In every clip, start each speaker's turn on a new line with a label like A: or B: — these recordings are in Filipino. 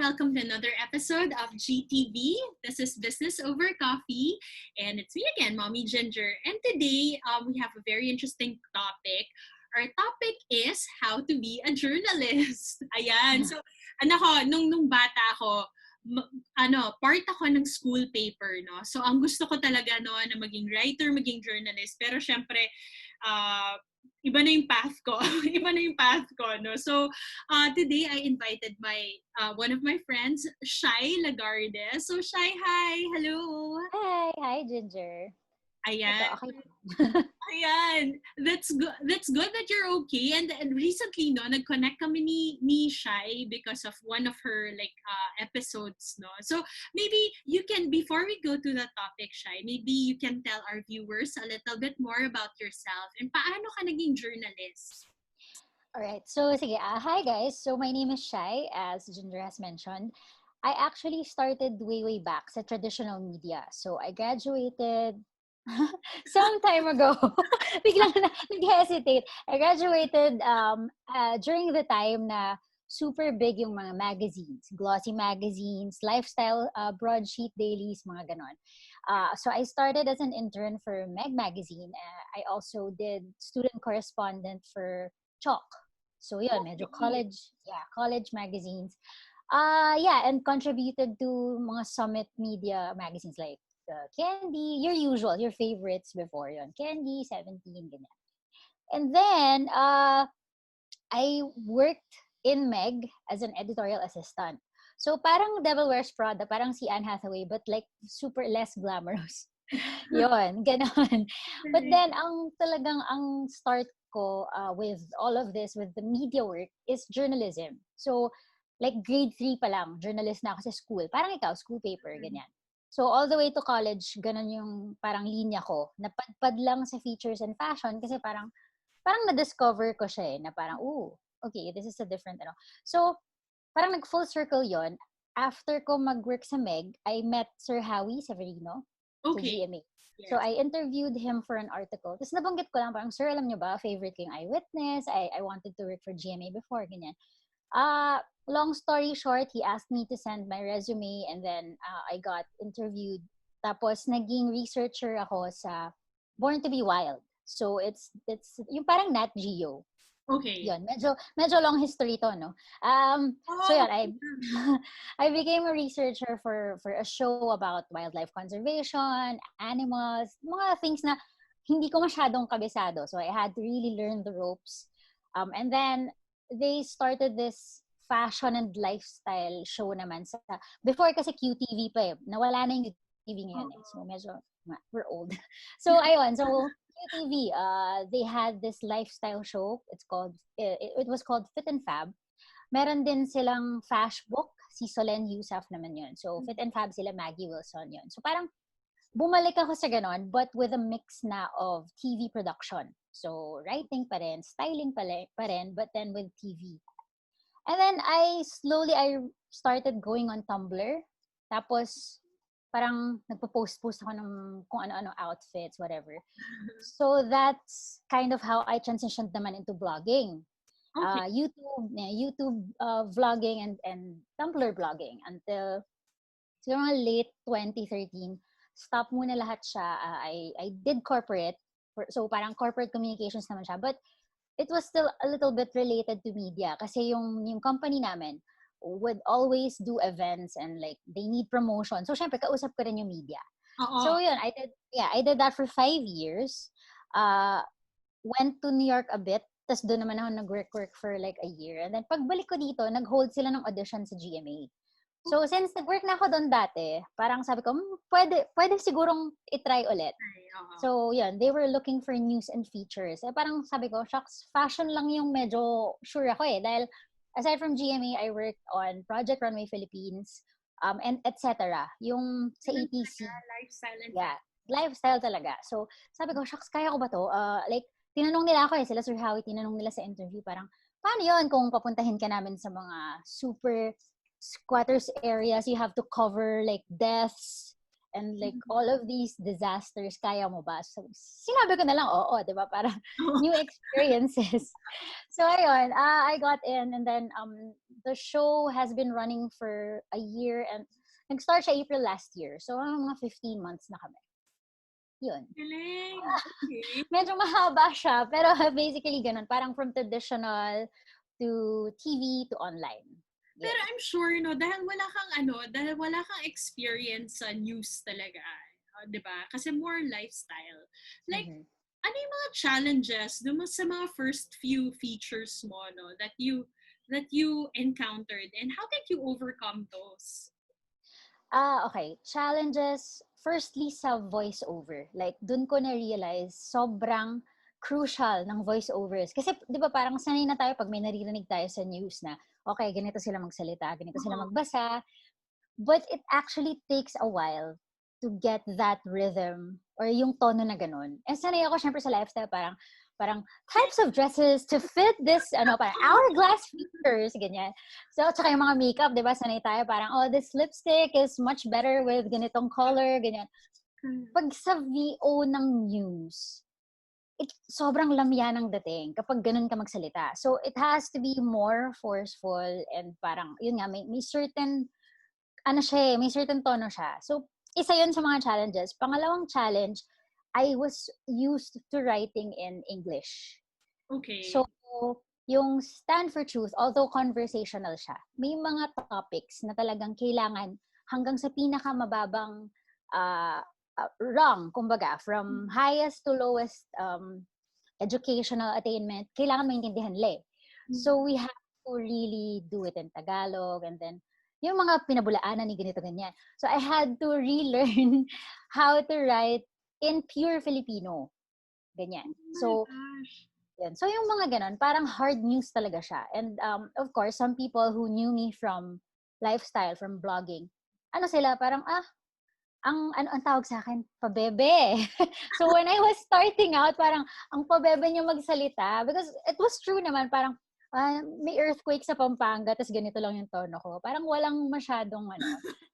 A: Welcome to another episode of GTV. This is Business Over Coffee, and it's me again, Mommy Ginger. And today, we have a very interesting topic. Our topic is how to be a journalist. Ayan. So, nung bata ako, part ako ng school paper, no? So, ang gusto ko talaga, no, na maging writer, maging journalist. Pero, syempre, iba na yung path ko. No? So, today I invited one of my friends, Shai Lagarde. So, Shai, hi! Hello!
B: Hi, Ginger.
A: Ayan.
B: Ito, okay.
A: Ayan. That's good that you're okay. And recently, no, nag-connect kami ni Shai because of one of her episodes, no. So maybe you can, before we go to the topic, Shai, maybe you can tell our viewers a little bit more about yourself and paano ka naging journalist.
B: Alright, so sige. Hi guys. So my name is Shai, as Ginger has mentioned. I actually started way back sa traditional media. So I graduated some time ago. Biglang nag-hesitate. I graduated during the time na super big yung mga magazines, glossy magazines, lifestyle broadsheet dailies, mga ganon. So I started as an intern for Meg magazine. I also did student correspondent for Chalk. So yun, medyo college magazines. And contributed to mga summit media magazines like Candy, your favorites before yon. Candy, 17, ganyan. And then, I worked in Meg as an editorial assistant. So, parang Devil Wears Prada, parang si Anne Hathaway, but like super less glamorous. Yon, ganon. But then, ang start ko with all of this, with the media work, is journalism. So, like grade 3 pa lang, journalist na ako sa school. Parang ikaw, school paper, ganyan. So, all the way to college, ganun yung parang linya ko. Napadpad lang sa features and fashion kasi parang na-discover ko siya na parang, okay, this is a different, So, parang nag-full circle yon. After ko mag-work sa Meg, I met Sir Howie Severino sa GMA. Yes. So, I interviewed him for an article. Tapos nabanggit ko lang, parang, sir, alam niyo ba, favorite ko yung Eyewitness. I wanted to work for GMA before, ganyan. Long story short, he asked me to send my resume and then I got interviewed. Tapos naging researcher ako sa Born to be Wild. So it's yung parang Nat Geo.
A: Okay.
B: Yun, medyo long history to, no. So yun, I became a researcher for a show about wildlife conservation, animals, mga things na hindi ko masyadong kabisado. So I had to really learn the ropes. And then they started this fashion and lifestyle show naman sa before kasi QTV pa nawala na yung QTV ngayon so medyo we're old. So ayun, so QTV they had this lifestyle show. It was called Fit and Fab. Meron din silang Fashbook, si Solen Yusuf naman yun. So Fit and Fab sila, Maggie Wilson yun. So parang bumalik ako sa ganon, but with a mix na of TV production. So writing pa rin, styling pa rin, but then with TV. And then I started going on Tumblr. Tapos parang nagpo-post ako ng kung ano-ano outfits, whatever. So that's kind of how I transitioned naman into blogging. Okay. YouTube vlogging and Tumblr blogging until siguro late 2013. Stop muna lahat siya. I did corporate. So parang corporate communications naman siya. But it was still a little bit related to media kasi yung company namin would always do events and like they need promotion. So syempre kausap ko rin yung media. Uh-oh. So yun, I did that for 5 years. Went to New York a bit. Tapos doon naman ako nag-work for like a year. And then pagbalik ko dito, nag-hold sila ng audition sa GMA. So since nag-work na ako doon dati, parang sabi ko, pwede sigurong itry ulit. So yun, they were looking for news and features. Parang sabi ko, shucks, fashion lang yung medyo sure ako dahil aside from GMA, I worked on Project Runway Philippines, and etc. Yung sa ETC.
A: Lifestyle and
B: lifestyle talaga. So sabi ko, shucks, kaya ko ba to? Like, tinanong nila ako sila Sir Howie, tinanong nila sa interview, parang, paano yun kung papuntahin ka namin sa mga super squatters areas, you have to cover like deaths And like all of these disasters, kaya mo ba? So, sinabi ko na lang, oo, di ba? Para new experiences. So, ayun, I got in and then the show has been running for a year and nag-start siya April last year. So, mga 15 months na kami. Yun.
A: Galing. Okay.
B: Medyo mahaba siya, pero basically ganun. Parang from traditional to TV to online.
A: Pero I'm sure, no, dahil wala kang experience sa news talaga, 'di ba? Kasi more lifestyle. Like, ano yung mga challenges dun sa mga first few features mo, no, that you encountered and how did you overcome those?
B: Okay. Challenges, firstly sa voiceover. Like, dun ko na-realize, sobrang crucial ng voiceovers. Kasi, di ba, parang sanay na tayo pag may naririnig tayo sa news na, okay, ganito sila magsalita, ganito sila magbasa. But it actually takes a while to get that rhythm or yung tono na ganun. And sanay ako, syempre, sa lifestyle, parang types of dresses to fit this, parang hourglass features, ganyan. So, tsaka yung mga makeup, di ba, sanay tayo, parang, oh, this lipstick is much better with ganitong color, ganyan. Pag sa VO ng news, sobrang lamya ng dating kapag ganun ka magsalita. So, it has to be more forceful and parang, yun nga, may certain, may certain tono siya. So, isa yun sa mga challenges. Pangalawang challenge, I was used to writing in English.
A: Okay.
B: So, yung Stand for Truth, although conversational siya, may mga topics na talagang kailangan hanggang sa pinakamababang rung, kumbaga, from highest to lowest educational attainment, kailangan maintindihan nila. So, we have to really do it in Tagalog and then yung mga pinabulaanan ni ganito ganyan. So, I had to relearn how to write in pure Filipino. Ganyan. So, yan. So, yung mga ganon, parang hard news talaga siya. And, of course, some people who knew me from lifestyle, from blogging, sila, parang, ang tawag sa akin, pabebe. So, when I was starting out, parang, ang pabebe niya magsalita, because it was true naman, parang, may earthquake sa Pampanga, tas ganito lang yung tono ko. Parang walang masyadong,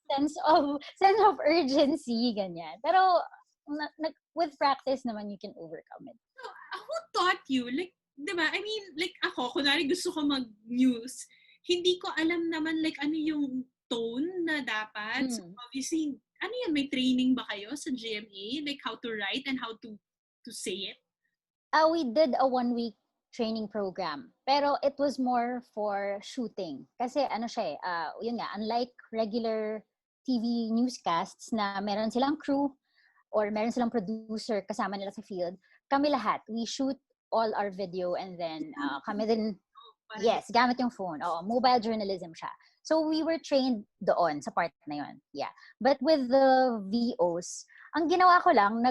B: sense of urgency, ganyan. Pero, with practice naman, you can overcome it.
A: So, who taught you? Like, di ba? I mean, like ako, kunwari gusto ko mag-news, hindi ko alam naman like ano yung tone na dapat. So, obviously, ano yan, may training ba kayo sa GMA? Like how to write and how to say it?
B: We did a 1-week training program. Pero it was more for shooting. Kasi siya yun nga, unlike regular TV newscasts na meron silang crew or meron silang producer kasama nila sa field, kami lahat, we shoot all our video and then kami din, yes, gamit yung phone. Mobile journalism siya. So we were trained doon sa part na yun. Yeah. But with the VOs, ang ginawa ko lang,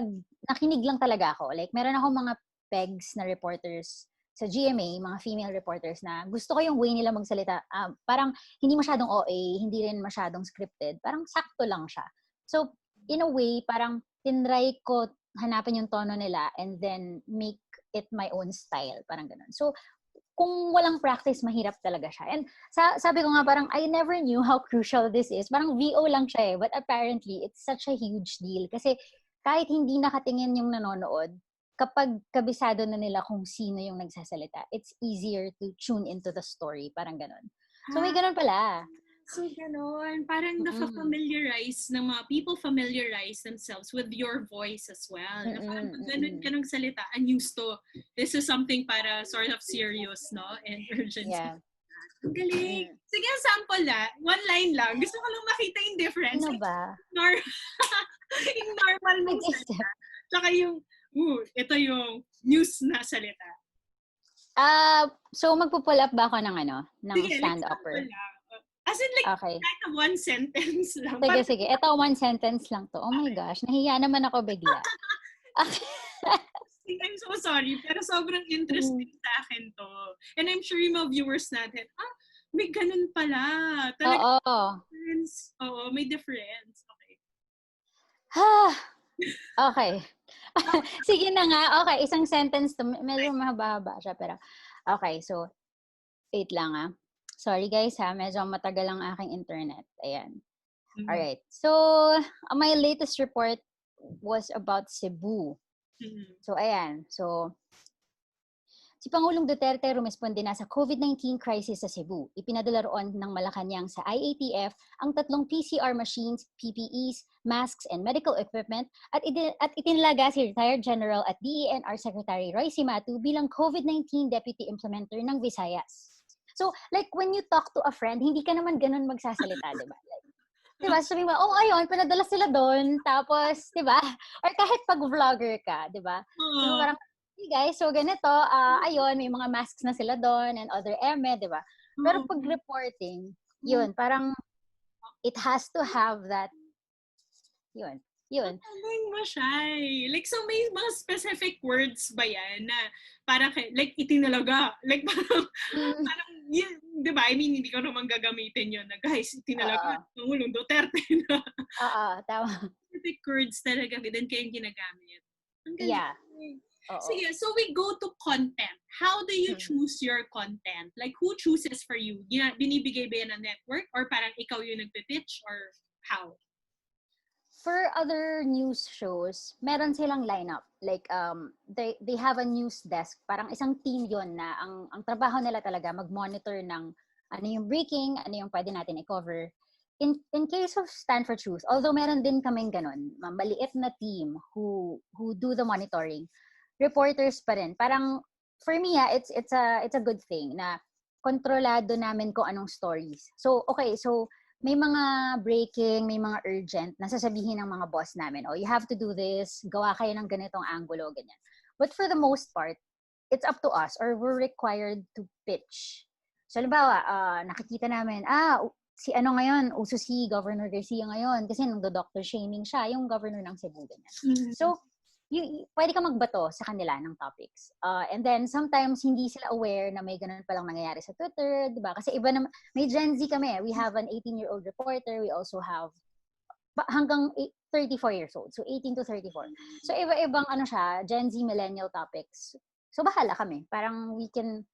B: nakinig lang talaga ako. Like, meron ako mga pegs na reporters sa GMA, mga female reporters na gusto ko yung way nila magsalita. Parang hindi masyadong OA, hindi rin masyadong scripted. Parang sakto lang siya. So, in a way, parang tinry ko hanapin yung tono nila and then make it my own style. Parang ganun. So, kung walang practice, mahirap talaga siya. And sabi ko nga, parang I never knew how crucial this is. Parang VO lang siya but apparently, it's such a huge deal. Kasi kahit hindi nakatingin yung nanonood, kapag kabisado na nila kung sino yung nagsasalita, it's easier to tune into the story. Parang ganun. So, may ganun pala.
A: So, gano'n. Parang na-familiarize ng mga people familiarize themselves with your voice as well. Na parang ganun ka ng salita, unused to. This is something para sort of serious, no? And urgent.
B: Yeah.
A: Ang galing. Sige, sample one line lang. Gusto ko lang makita yung difference.
B: Ano ba?
A: Yung normal mong salita. Tsaka yung, ito yung news na salita.
B: So, magpupull up ba ako ng stand-upper?
A: As in, like,
B: okay.
A: Kind of one sentence lang.
B: Sige. Ito, one sentence lang to. Oh my gosh, nahiya naman ako bigla.
A: I'm so sorry, pero sobrang interesting sa akin to. And I'm sure yung mga viewers natin, may ganun pala. Talaga, may difference. Okay.
B: Okay. Sige na nga. Okay, isang sentence to. Medyo mahaba-haba siya, pero okay, so, wait lang Sorry guys medyo matagal ang aking internet. Ayan. All right. So, my latest report was about Cebu. So, ayan. So, si Pangulong Duterte rumesponde na sa COVID-19 crisis sa Cebu. Ipinadala roon ng Malacanang sa IATF ang 3 PCR machines, PPEs, masks, and medical equipment at itinalaga si retired General at DENR Secretary Roy Cimatu bilang COVID-19 Deputy Implementer ng Visayas. So, like, when you talk to a friend, hindi ka naman ganun magsasalita, di ba? Like, diba? Sabi mo, ayun, pinadala sila doon. Tapos, diba? Or kahit pag vlogger ka, diba? Diba parang, hey guys, so ganito, ayun, may mga masks na sila doon and other eme, diba? Pero pag reporting, yun, parang, it has to have that, yun.
A: Galing mo, Shai. Like, so may mga specific words ba yan na parang, like, itinalaga? Like, parang yun, di ba? I mean, hindi ko naman gagamitin yun na, guys, itinalaga. Pangulong Duterte na.
B: Tama.
A: Specific words talaga din kayong ginagamit. Ang galing.
B: Yeah.
A: Sige, so we go to content. How do you choose your content? Like, who chooses for you? Binibigay ba yan ng network? Or parang ikaw yung nagpipitch? Or how?
B: For other news shows, meron silang lineup. Like, they have a news desk. Parang isang team yon na ang trabaho nila talaga mag-monitor ng ano yung breaking, ano yung pwede natin i-cover. In case of Stand for Truth, although meron din kaming ganun, maliit na team who do the monitoring, reporters pa rin. Parang, for me, it's a good thing na kontrolado namin kung anong stories. So, okay, so may mga breaking, may mga urgent na sasabihin ng mga boss namin, you have to do this, gawa kayo ng ganitong angulo, ganyan. But for the most part, it's up to us or we're required to pitch. So, halimbawa, nakikita namin, si ano ngayon, uso si Governor Garcia ngayon kasi nagdo-doctor shaming siya, yung governor ng Cebu, ganyan. So, pwede ka magbato sa kanila ng topics. And then, sometimes, hindi sila aware na may ganun palang nangyayari sa Twitter, diba? Kasi iba naman, may Gen Z kami. We have an 18-year-old reporter. We also have hanggang 34 years old. So, 18 to 34. So, iba-ibang Gen Z millennial topics. So, bahala kami. Parang we can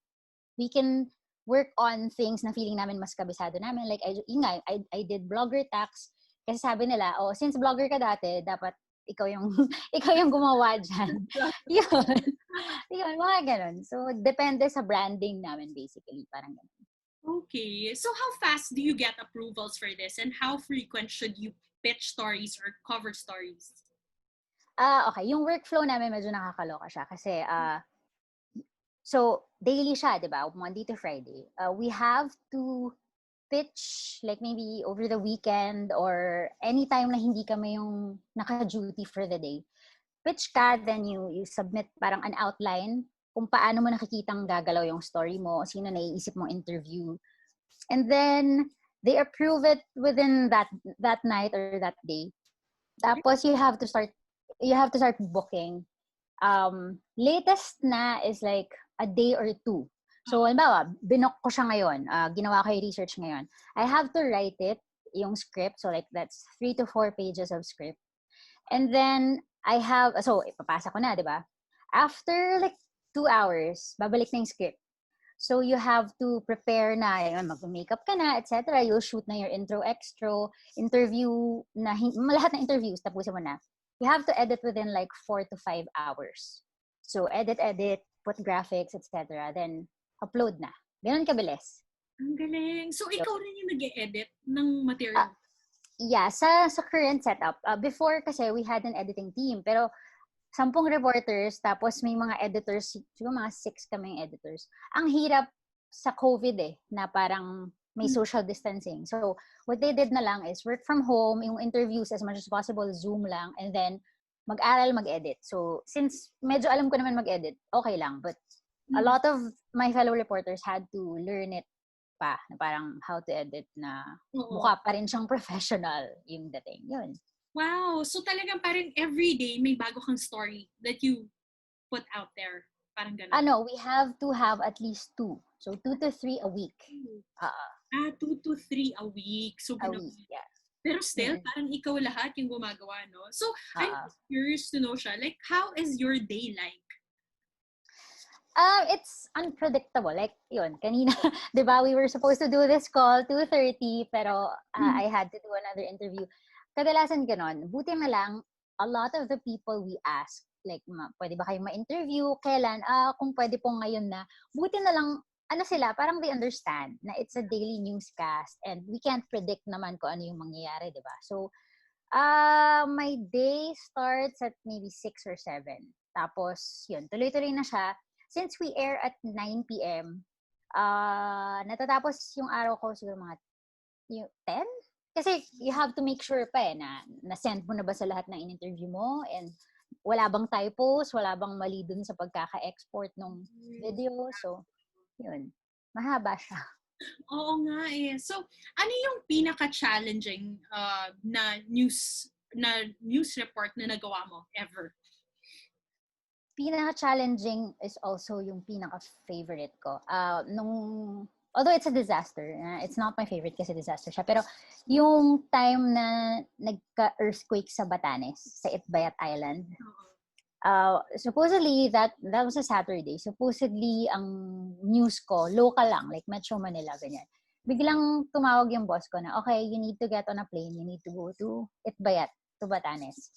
B: work on things na feeling namin mas kabisado namin. Like, I did blogger tax. Kasi sabi nila, since blogger ka dati, dapat ikaw yung gumawa dyan. Yun, mga ganun. So, depende sa branding namin basically. Parang ganun.
A: Okay. So, how fast do you get approvals for this? And how frequent should you pitch stories or cover stories?
B: Okay. Yung workflow namin medyo nakakaloka siya. Kasi, so, daily siya, di ba? Monday to Friday. We have to pitch like maybe over the weekend or anytime na hindi kami yung naka-duty for the day. Pitch ka, then you submit parang an outline kung paano mo nakikitang gagalaw yung story mo, sino naiisip mong interview. And then, they approve it within that night or that day. Tapos, you have to start booking. Latest na is like a day or two. So, halimbawa, binook ko siya ngayon, ginawa ko yung research ngayon. I have to write it, yung script. So, like, that's 3 to 4 pages of script. And then, ipapasa ko na, di ba? After, like, 2 hours, babalik na yung script. So, you have to prepare na, mag-makeup ka na, etc. You'll shoot na your intro, extra, interview, lahat na interviews, tapusin mo na. You have to edit within, like, 4 to 5 hours. So, edit, put graphics, etc. Then, upload na. Ganun kabilis.
A: Ang galing. So, ikaw rin yung nag-e-edit ng material?
B: Yeah, sa current setup. Before kasi, we had an editing team. Pero, 10 reporters, tapos may mga editors, siguro mga 6 kaming editors. Ang hirap sa COVID na parang may social distancing. So, what they did na lang is work from home, yung interviews as much as possible, Zoom lang, and then mag-aral, mag-edit. So, since medyo alam ko naman mag-edit, okay lang. But, a lot of my fellow reporters had to learn it pa, na parang how to edit na mukha pa rin siyang professional yung dating. Yun.
A: Wow! So talagang parang everyday may bago kang story that you put out there. Parang gano'n.
B: We have to have at least 2. So 2 to 3 a week.
A: 2 to 3 a week. So,
B: a week, yeah.
A: Pero still, parang ikaw lahat yung gumagawa, no? So, I'm curious to know siya, like, how is your day like?
B: It's unpredictable. Like, yun, kanina, di ba, we were supposed to do this call 2:30, pero I had to do another interview. Kadalasan ganon. Buti na lang, a lot of the people we ask, like, pwede ba kayong ma-interview? Kailan? Kung pwede po ngayon na. Buti na lang, ano sila, parang they understand na it's a daily newscast and we can't predict naman kung ano yung mangyayari, di ba? So, my day starts at maybe 6 or 7. Tapos, yun, tuloy-tuloy na siya. Since we air at 9 p.m., natatapos yung araw ko siguro mga 10? Kasi you have to make sure pa na-send mo na ba sa lahat ng in-interview mo and wala bang typos, wala bang mali dun sa pagkaka-export ng video. So, yun. Mahaba siya.
A: Oo nga eh. So, ano yung pinaka-challenging na news report na nagawa mo ever?
B: Pinaka-challenging is also yung pinaka-favorite ko. Although it's a disaster, it's not my favorite kasi disaster siya, pero yung time na nagka-earthquake sa Batanes, sa Itbayat Island, supposedly, that was a Saturday. Supposedly, ang news ko, local lang, like Metro Manila, ganyan. Biglang tumawag yung boss ko na, okay, you need to get on a plane, you need to go to Itbayat, to Batanes.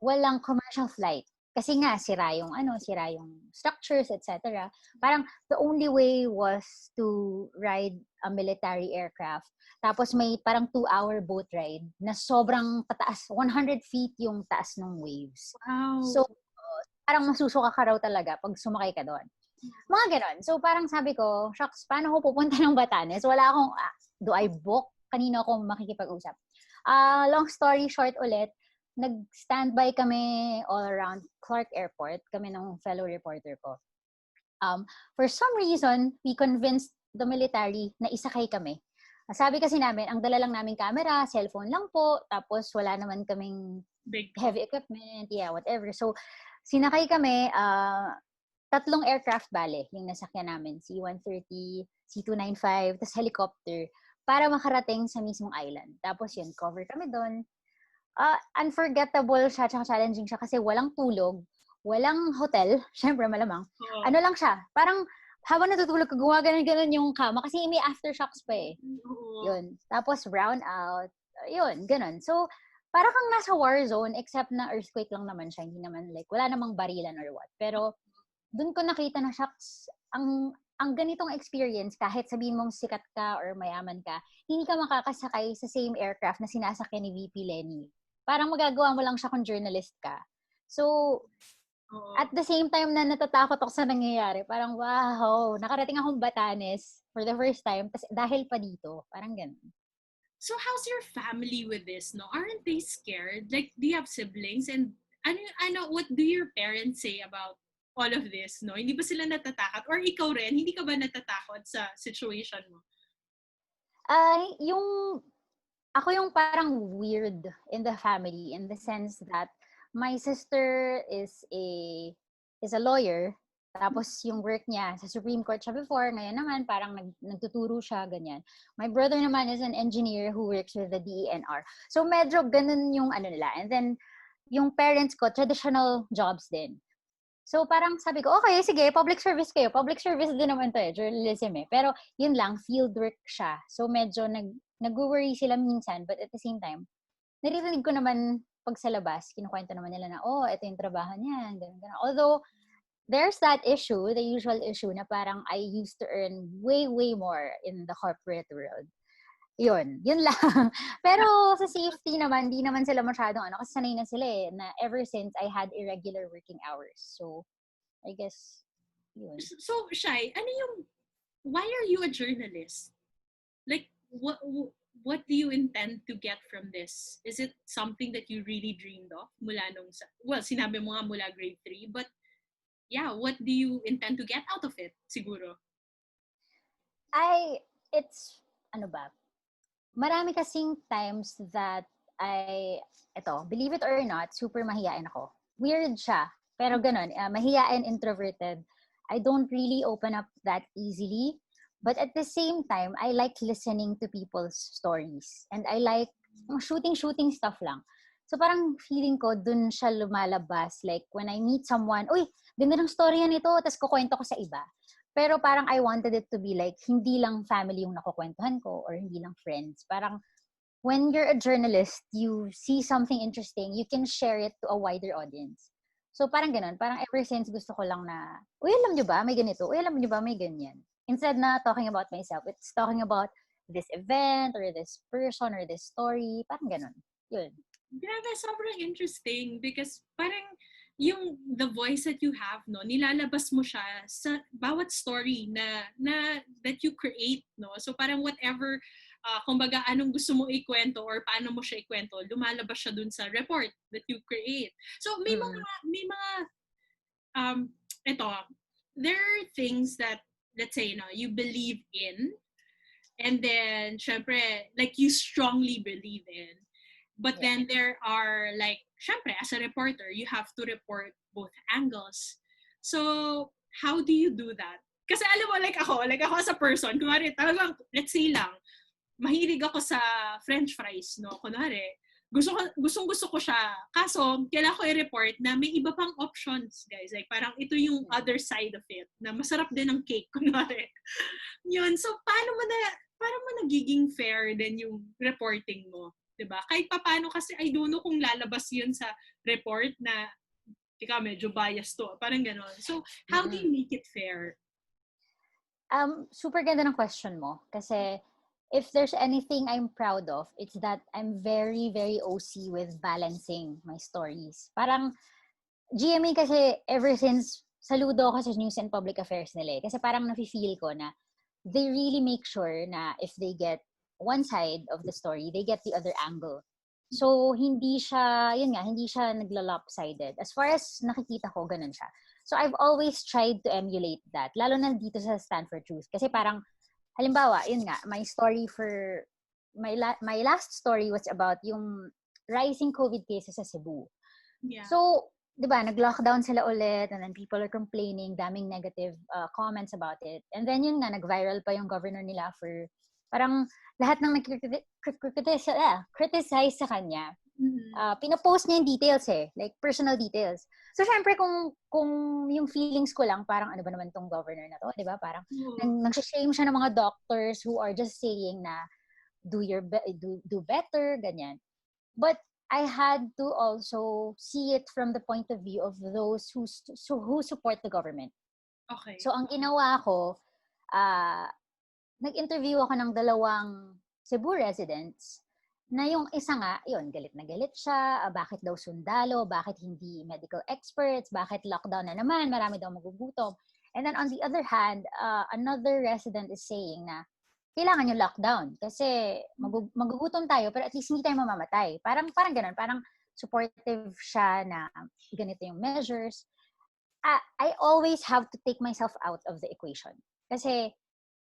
B: Walang commercial flight. Kasi nga, sira yung structures, etc. Parang, the only way was to ride a military aircraft. Tapos may parang 2-hour boat ride na sobrang pataas, 100 feet yung taas ng waves.
A: Wow.
B: So, parang masusuka ka raw talaga pag sumakay ka doon. Mga ganon. So, parang sabi ko, shucks, paano ko pupunta ng Batanes? Wala akong, do I book? Kanino ako makikipag-usap? Long story short ulit, nag-standby kami all around Clark Airport, kami ng fellow reporter ko. For some reason, we convinced the military na isakay kami. Sabi kasi namin, ang dala lang namin camera, cellphone lang po, tapos wala naman kaming heavy equipment, whatever. So, sinakay kami, 3 aircraft bale, yung nasakyan namin, C-130, C-295, tapos helicopter, para makarating sa mismong island. Tapos yun, cover kami doon. Unforgettable siya, tsaka challenging siya kasi walang tulog, walang hotel, syempre malamang. Ano lang siya, parang habang natutulog ka, gumaganon yung kama kasi may aftershocks pa eh. Yun. Tapos brown out, yun, ganun. So, para kang nasa war zone except na earthquake lang naman siya, hindi naman like, wala namang barilan or what. Pero, dun ko nakita na shocks, ang ganitong experience, kahit sabihin mong sikat ka or mayaman ka, hindi ka makakasakay sa same aircraft na sinasakyan ni VP Lenny. Parang magagawa mo lang siya kung journalist ka. So, at the same time na natatakot ako sa nangyayari, parang wow, nakarating akong Batanes for the first time dahil pa dito. Parang ganun.
A: So, how's your family with this? No, aren't they scared? Like, do you have siblings? And what do your parents say about all of this? No, hindi ba sila natatakot? Or ikaw rin, hindi ka ba natatakot sa situation mo?
B: Ako yung parang weird in the family in the sense that my sister is a lawyer. Tapos yung work niya sa Supreme Court siya before, ngayon naman parang nagtuturo siya, ganyan. My brother naman is an engineer who works with the DENR. So medyo ganun yung ano nila. And then yung parents ko, traditional jobs din. So parang sabi ko, okay, sige, public service kayo. Public service din naman to eh, journalism eh. Pero yun lang, field work siya. So medyo nag-worry sila minsan, but at the same time, naririnig ko naman pag sa labas, kinukwento naman nila na, ito yung trabaho niyan, ganun. Although, there's that issue, the usual issue, na parang I used to earn way, way more in the corporate world. Yun lang. Pero sa safety naman, di naman sila masyadong kasi sanay na sila eh, na ever since I had irregular working hours. So, I guess, yun.
A: So, Shai, why are you a journalist? Like, what do you intend to get from this? Is it something that you really dreamed of mula sinabi mo nga mula grade 3, but yeah, what do you intend to get out of it, siguro?
B: Marami kasing times that believe it or not, super mahiyain ako. Weird siya, pero ganun, mahiyain, introverted. I don't really open up that easily. But at the same time, I like listening to people's stories. And I like shooting stuff lang. So parang feeling ko dun siya lumalabas. Like when I meet someone, uy, ganda ng storya nito, tapos kukwento ko sa iba. Pero parang I wanted it to be like, hindi lang family yung nakukwentuhan ko or hindi lang friends. Parang when you're a journalist, you see something interesting, you can share it to a wider audience. So parang ganun, parang ever since gusto ko lang na, uy, alam nyo ba, may ganito, uy, alam nyo ba, may ganyan. Instead na talking about myself, it's talking about this event or this person or this story, parang ganun. Yun.
A: Grabe, sobrang interesting because parang yung the voice that you have, no, nilalabas mo siya sa bawat story na that you create, no. So parang whatever, kumbaga anong gusto mo ikwento or paano mo siya ikwento, lumalabas siya dun sa report that you create. So may mga um ito, there are things that, let's say, you believe in, and then syempre like you strongly believe in. But then there are like, syempre, as a reporter, you have to report both angles. So, how do you do that? Kasi alam mo, like ako as a person, kunwari, talagang, let's say lang, mahilig ako sa French fries, no? Kunwari, gusto ko siya. Kaso, kailangan ko i-report na may iba pang options, guys. Like, parang ito yung other side of it, na masarap din ang cake, kunwari. Yun. So, paano mo nagiging fair din yung reporting mo? Diba? Kahit paano kasi, I don't know kung lalabas yun sa report na ikaw medyo biased to. Parang gano'n. So, how do you make it fair?
B: Super ganda ng question mo. Kasi if there's anything I'm proud of, it's that I'm very, very OC with balancing my stories. Parang, GMA kasi ever since, saludo ako sa news and public affairs nila eh. Kasi parang nafe-feel ko na they really make sure na if they get one side of the story, they get the other angle. So, hindi siya nagla-lopsided. As far as nakikita ko, ganun siya. So, I've always tried to emulate that. Lalo na dito sa Stand for Truth. Kasi parang, halimbawa, yun nga, my last story was about yung rising COVID cases sa Cebu.
A: Yeah.
B: So, di ba, nag-lockdown sila ulit and then people are complaining, daming negative comments about it. And then yun nga, nag-viral pa yung governor nila for parang lahat ng criticize sa kanya. Pinopost niya yung details like personal details. So, syempre, kung yung feelings ko lang, parang ano ba naman tong governor na to, di ba? Parang nag-shame siya ng mga doctors who are just saying na do better, ganyan. But I had to also see it from the point of view of those who support the government.
A: Okay.
B: So, ang ginawa ko, nag-interview ako ng 2 Cebu residents na yung isa nga, yun, galit na galit siya, bakit daw sundalo, bakit hindi medical experts, bakit lockdown na naman, marami daw magugutom. And then on the other hand, another resident is saying na kailangan yung lockdown kasi magugutom tayo pero at least hindi tayo mamamatay. Parang ganun, parang supportive siya na ganito yung measures. I always have to take myself out of the equation. Kasi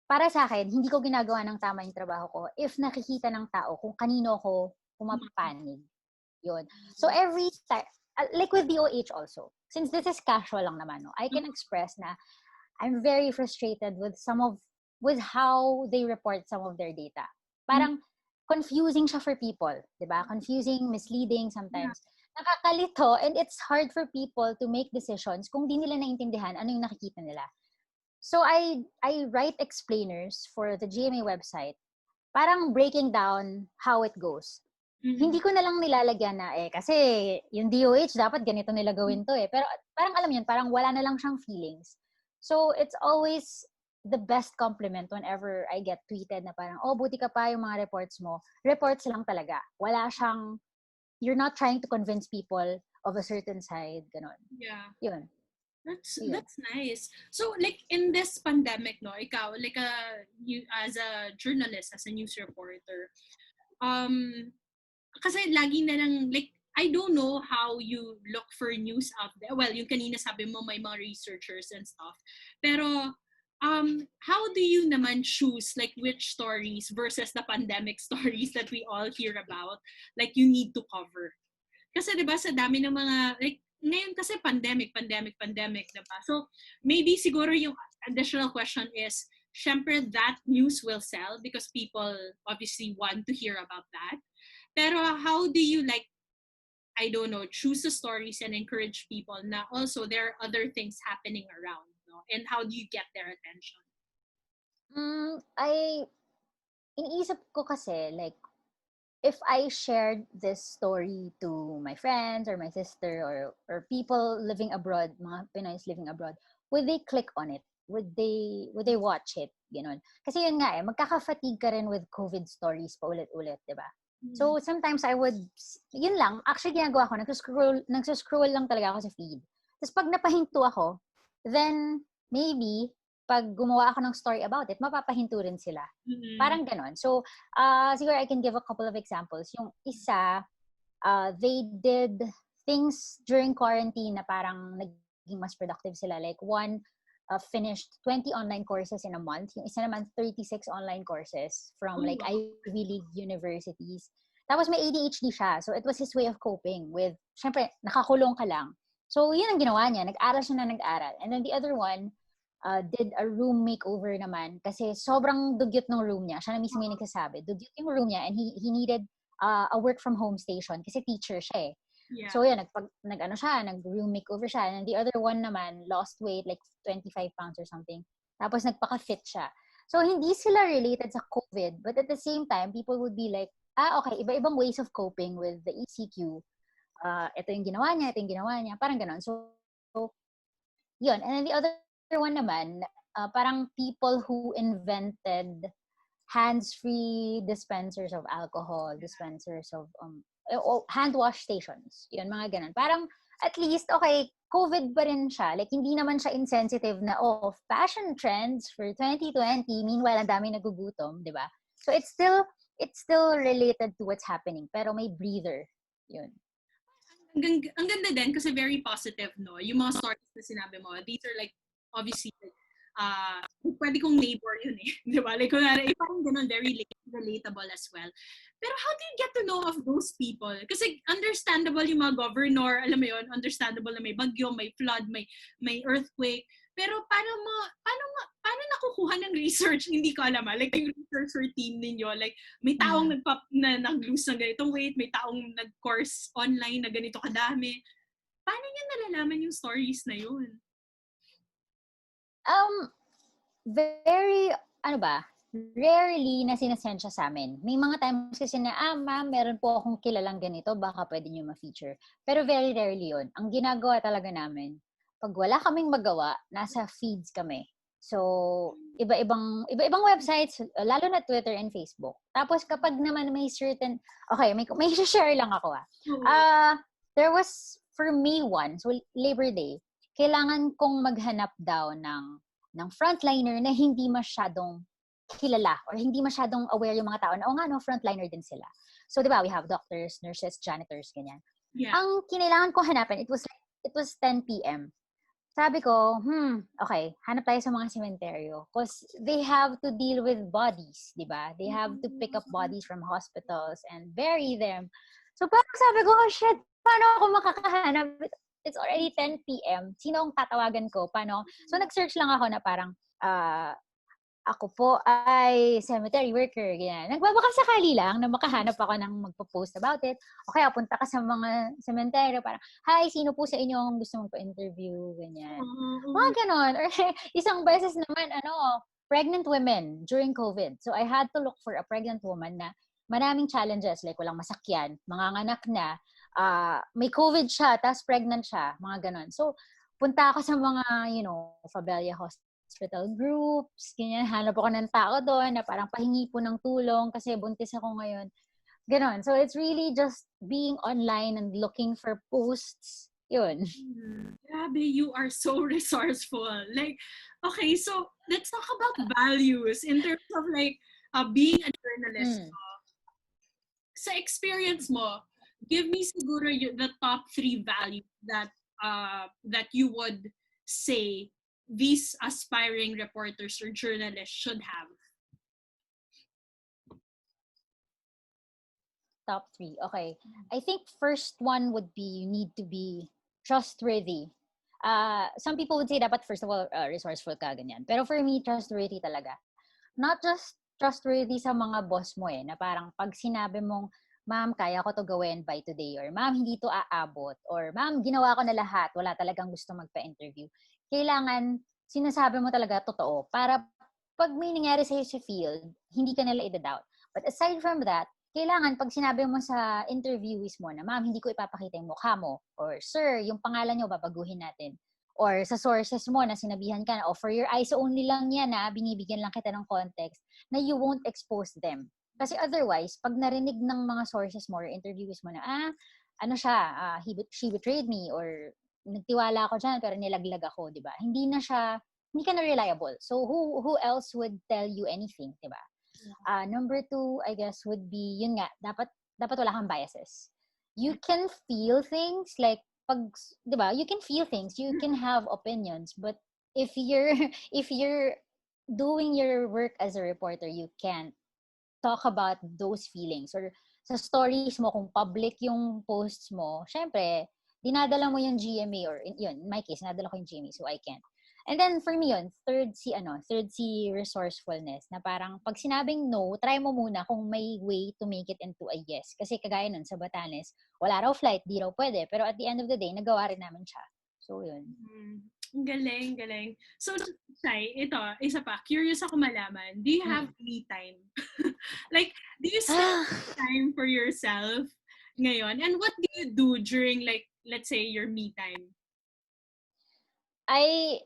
B: para sa akin, hindi ko ginagawa ng tama yung trabaho ko if nakikita ng tao kung kanino ko pumapanig. Yun. So every time, like with DOH also, since this is casual lang naman, no, I can express na I'm very frustrated with how they report some of their data. Parang confusing siya for people, 'di ba? Confusing, misleading sometimes. Nakakalito and it's hard for people to make decisions kung di nila naintindihan ano yung nakikita nila. So I write explainers for the GMA website, parang breaking down how it goes. Hindi ko na lang nilalagyan na kasi yung DOH dapat ganito nila gawin to Pero parang alam yun, parang wala na lang siyang feelings. So it's always the best compliment whenever I get tweeted na parang, buti ka pa yung mga reports mo. Reports lang talaga. Wala siyang, you're not trying to convince people of a certain side, ganon.
A: Yeah.
B: Yun.
A: That's nice. So like in this pandemic, no, ikaw like you as a journalist, as a news reporter, kasi lagi na lang like I don't know how you look for news out there. Well, yung kanina sabi mo may mga researchers and stuff. Pero how do you naman choose like which stories versus the pandemic stories that we all hear about like you need to cover? Kasi 'di ba sa dami ng mga like ngayon kasi pandemic, diba? So, maybe siguro yung additional question is, syempre that news will sell because people obviously want to hear about that. Pero how do you like I don't know, choose the stories and encourage people na also there are other things happening around, no? And how do you get their attention?
B: Iniisip ko kasi, like, if I shared this story to my friends or my sister or people living abroad, mga Pinoys living abroad, would they click on it? Would they watch it? Ganon. Kasi yun nga magkaka-fatigue ka rin with COVID stories paulit-ulit, di ba? So sometimes I would, yun lang, actually ginagawa ko, nagsuscroll lang talaga ako sa feed. Tapos pag napahinto ako, then maybe pag gumawa ako ng story about it, mapapahinto rin sila. Parang ganon. So, siguro I can give a couple of examples. Yung isa, they did things during quarantine na parang naging mas productive sila. Like one finished 20 online courses in a month. Yung isa naman, 36 online courses from like Ivy League universities. Tapos may ADHD siya. So, it was his way of coping with, syempre, nakakulong ka lang. So, yun ang ginawa niya. Nag-aral siya na nag-aral. And then the other one, did a room makeover naman kasi sobrang dugyot ng room niya. Siya na mismo yung nagsasabi. Dugyot yung room niya and he needed a work from home station kasi teacher siya eh. Yeah. So yun, nag-room makeover siya. And the other one naman, lost weight, like 25 pounds or something. Tapos nagpaka-fit siya. So hindi sila related sa COVID, but at the same time, people would be like, okay, iba-ibang ways of coping with the ECQ. Ito yung ginawa niya, parang ganon. So yun. And then the other one naman, parang people who invented hands-free dispensers of alcohol, dispensers of hand wash stations. Yun, mga ganun. Parang at least, okay, COVID pa rin siya. Like, hindi naman siya insensitive na, fashion trends for 2020. Meanwhile, ang dami nagugutom, di ba? So, it's still related to what's happening. Pero may breather. Yun.
A: Ang ganda din kasi very positive, no? Yung mga stories na sinabi mo, these are like, obviously, pwede kong neighbor yun eh. Di ba? Like, parang ganun, very relatable as well. Pero how do you get to know of those people? Kasi understandable yung mga governor, alam mo yun, understandable na may bagyo, may flood, may earthquake. Pero paano nakukuha ng research? Hindi ko alam. Like, yung researcher team ninyo, like, may taong nag-lose ng ganitong weight, may taong nag-course online na ganito kadami. Paano niya nalalaman yung stories na yun?
B: Very, rarely na sinasend siya sa amin. May mga times kasi na, ma'am, meron po akong kilalang ganito, baka pwede niyo ma-feature. Pero very rarely yun. Ang ginagawa talaga namin, pag wala kaming magawa, nasa feeds kami. So, iba-ibang websites, lalo na Twitter and Facebook. Tapos kapag naman may certain, okay, may share lang ako there was, for me once, Labor Day, kailangan kong maghanap daw ng frontliner na hindi masyadong kilala or hindi masyadong aware yung mga tao na, frontliner din sila. So, di ba, we have doctors, nurses, janitors, ganyan. Yeah. Ang kinailangan ko hanapin, it was 10 p.m. Sabi ko, okay, hanap tayo sa mga sementeryo because they have to deal with bodies, di ba? They have to pick up bodies from hospitals and bury them. So, parang sabi ko, shit, paano ako makakahanap? It's already 10 p.m. Sino ang tatawagan ko? Paano? So, nag-search lang ako na parang, ako po ay cemetery worker. Ganyan. Nagbabaka sakali lang na makahanap ako ng magpo-post about it. O kaya punta ka sa mga cemetery, parang, hi, sino po sa inyo ang gusto magpa-interview? Ganyan. Mga ganon. Or isang beses naman, pregnant women during COVID. So, I had to look for a pregnant woman na maraming challenges, like walang masakyan, manganganak na, may COVID siya, tapos pregnant siya, mga ganon. So, punta ako sa mga, Fabella hospital groups, ganyan, hanap ako ng tao doon na parang pahingi po ng tulong kasi buntis ako ngayon. Ganon. So, it's really just being online and looking for posts. Yun.
A: Grabe, you are so resourceful. Like, okay, so let's talk about values in terms of like being a journalist. Sa experience mo, give me siguro the top 3 values that you would say these aspiring reporters or journalists should have.
B: Top 3. Okay. I think first one would be you need to be trustworthy. Some people would say dapat first of all resourceful ka, ganyan. Pero for me, trustworthy talaga. Not just trustworthy sa mga boss mo na parang pag sinabi mong ma'am, kaya ko to gawin by today, or ma'am, hindi to aabot, or ma'am, ginawa ko na lahat, wala talagang gusto magpa-interview. Kailangan, sinasabi mo talaga totoo para pag may nangyari sa'yo sa field, hindi ka nila i-doubt. But aside from that, kailangan pag sinabi mo sa interviewees mo na, ma'am, hindi ko ipapakita yung mukha mo, or sir, yung pangalan nyo, babaguhin natin. Or sa sources mo na sinabihan ka na, for your eyes only lang yan binibigyan lang kita ng context, na you won't expose them. Kasi otherwise, pag narinig ng mga sources mo or interviews mo na, ano siya, she betrayed me, or nagtiwala ako dyan pero nilaglag ako, di ba? Hindi ka na reliable. So, who else would tell you anything, di ba? Number 2, I guess, would be, yun nga, dapat wala kang biases. You can feel things, like, di ba, you can feel things, you can have opinions, but if you're doing your work as a reporter, you can't talk about those feelings, or sa stories mo, kung public yung posts mo, syempre, dinadala mo yung GMA, or yun, in my case, dinadala ko yung GMA, so I can't. And then, for me yun, third si resourcefulness, na parang, pag sinabing no, try mo muna kung may way to make it into a yes. Kasi kagaya nun, sa Batanes, wala raw flight, di raw pwede, pero at the end of the day, nagawa rin namin siya. So, yun.
A: Galing. So, Shai, ito, isa pa, curious ako malaman, do you have me time? Like, do you spend time for yourself ngayon? And what do you do during, like, let's say, your me time?
B: I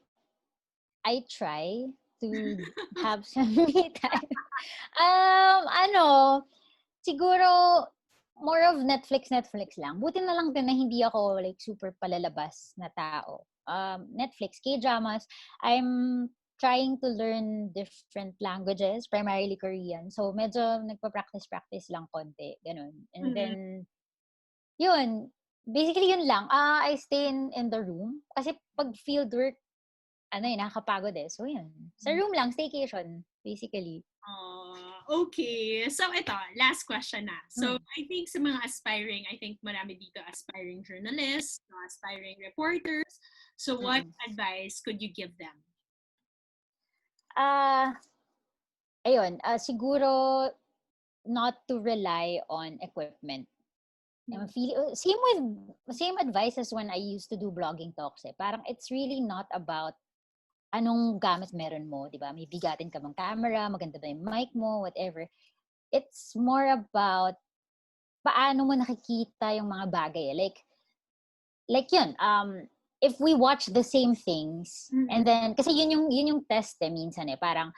B: try to have some me time. Siguro, more of Netflix lang. Buti na lang din na hindi ako like super palalabas na tao. Netflix, K-dramas. I'm trying to learn different languages, primarily Korean. So, medyo nagpa-practice lang konti. Ganun. And then, yun. Basically, yun lang. I stay in the room. Kasi pag field work, nakakapagod eh. So, yun. Sa room lang, staycation, basically.
A: Okay. So, ito, last question na. So, I think sa mga marami dito aspiring journalists, aspiring reporters. So, what advice could you give them?
B: Siguro, not to rely on equipment. Same advice as when I used to do blogging talks eh. Parang it's really not about anong gamit meron mo, di ba? May bigatin ka bang camera, maganda ba yung mic mo, whatever. It's more about paano mo nakikita yung mga bagay. Like yun, if we watch the same things, and then, kasi yun yung test minsan eh. Parang,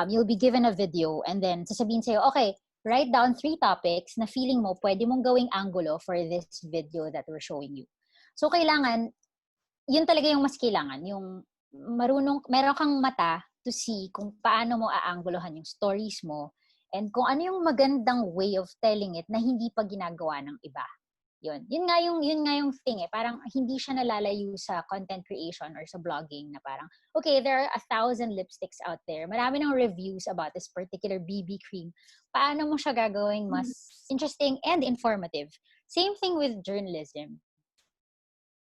B: you'll be given a video, and then sasabihin sa'yo, okay, write down 3 topics na feeling mo pwede mong gawing angulo for this video that we're showing you. So, kailangan, yun talaga yung mas kailangan, yung meron kang mata to see kung paano mo aangulohan yung stories mo, and kung ano yung magandang way of telling it na hindi pa ginagawa ng iba. Yun nga yung thing eh. Parang hindi siya nalalayo sa content creation or sa blogging na parang, okay, there are 1,000 lipsticks out there. Marami ng reviews about this particular BB cream. Paano mo siya gagawing mas interesting and informative? Same thing with journalism.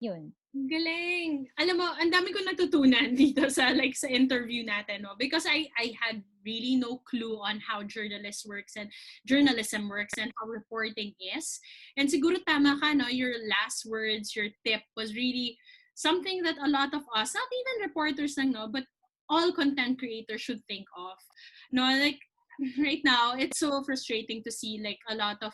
B: Yun.
A: Galing. Alam mo, ang dami ko natutunan dito sa interview natin, no? Because I had really no clue on how journalism works and how reporting is. And siguro tama ka, no? Your last words, your tip was really something that a lot of us, not even reporters lang, no, but all content creators should think of. No, like right now, it's so frustrating to see like a lot of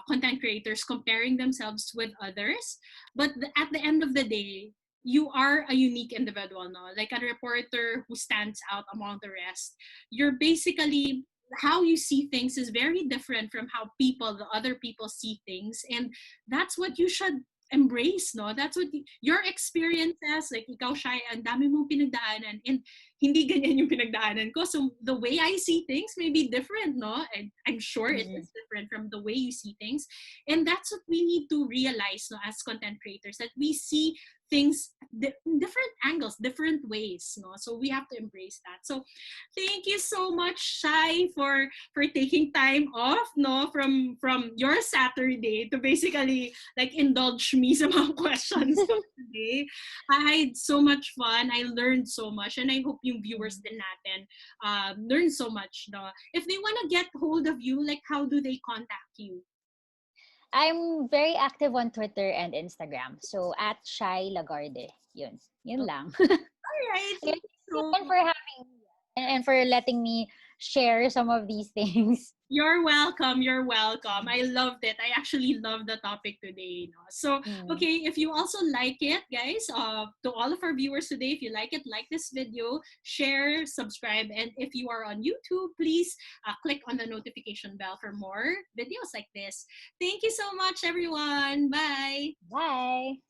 A: content creators comparing themselves with others, but at the end of the day, you are a unique individual, no? Like a reporter who stands out among the rest. You're basically, how you see things is very different from how the other people see things, and that's what you should embrace, no? That's what your experiences, like ikaw, Shai, ang dami mong pinagdaanan, and hindi ganyan yung pinagdaanan ko. So the way I see things may be different, no? And I'm sure it is different from the way you see things. And that's what we need to realize, no, as content creators, that we see things different angles, different ways, no? So we have to embrace that. So thank you so much, Shai, for taking time off, no, from your Saturday to basically like indulge me some questions today. I had so much fun. I learned so much, and I hope you yung viewers din natin learn so much. No? If they want to get hold of you, like how do they contact you?
B: I'm very active on Twitter and Instagram. So at Shai Lagarde. Yun lang.
A: All right.
B: Again,
A: Thank you
B: thank you
A: so
B: again for having me and for letting me share some of these things.
A: You're welcome. You're welcome. I loved it. I actually love the topic today. No? So,
B: Mm.
A: okay, if you also like it, guys, to all of our viewers today, if you like this video, share, subscribe, and if you are on YouTube, please click on the notification bell for more videos like this. Thank you so much, everyone. Bye.
B: Bye.